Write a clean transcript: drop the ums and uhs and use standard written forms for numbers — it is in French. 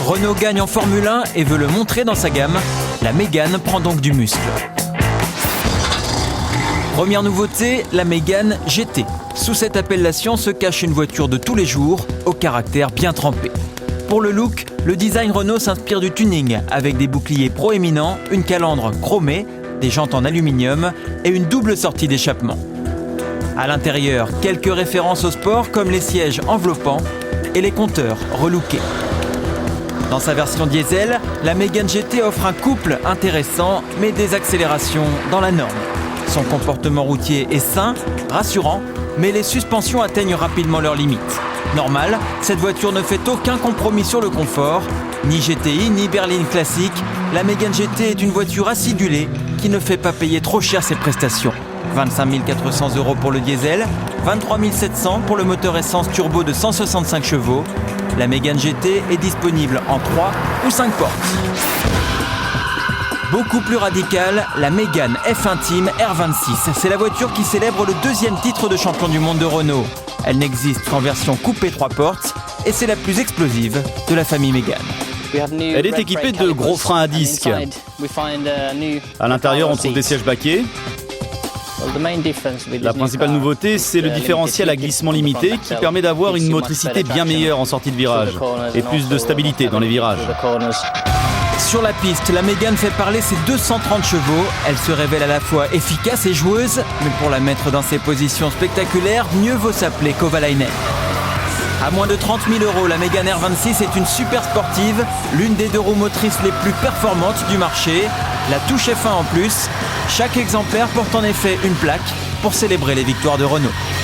Renault gagne en Formule 1 et veut le montrer dans sa gamme. La Mégane prend donc du muscle. Première nouveauté, la Mégane GT. Sous cette appellation se cache une voiture de tous les jours, au caractère bien trempé. Pour le look, le design Renault s'inspire du tuning, avec des boucliers proéminents, une calandre chromée, des jantes en aluminium et une double sortie d'échappement. À l'intérieur, quelques références au sport comme les sièges enveloppants et les compteurs relookés. Dans sa version diesel, la Mégane GT offre un couple intéressant mais des accélérations dans la norme. Son comportement routier est sain, rassurant, mais les suspensions atteignent rapidement leurs limites. Normal, cette voiture ne fait aucun compromis sur le confort. Ni GTI, ni berline classique, la Mégane GT est une voiture acidulée qui ne fait pas payer trop cher ses prestations. 25 400 € pour le diesel, 23 700 pour le moteur essence turbo de 165 chevaux. La Mégane GT est disponible en 3 ou 5 portes. Beaucoup plus radicale, la Mégane F1 Team R26. C'est la voiture qui célèbre le deuxième titre de champion du monde de Renault. Elle n'existe qu'en version coupée 3 portes et c'est la plus explosive de la famille Mégane. Elle est équipée de gros freins à disque. À l'intérieur, on trouve des sièges baquets. La principale nouveauté, c'est le différentiel à glissement limité qui permet d'avoir une motricité bien meilleure en sortie de virage et plus de stabilité dans les virages. Sur la piste, la Mégane fait parler ses 230 chevaux. Elle se révèle à la fois efficace et joueuse, mais pour la mettre dans ses positions spectaculaires, mieux vaut s'appeler Kovalainen. À moins de 30 000 €, la Mégane R26 est une super sportive, l'une des 2 roues motrices les plus performantes du marché. La touche F1 en plus. Chaque exemplaire porte en effet une plaque pour célébrer les victoires de Renault.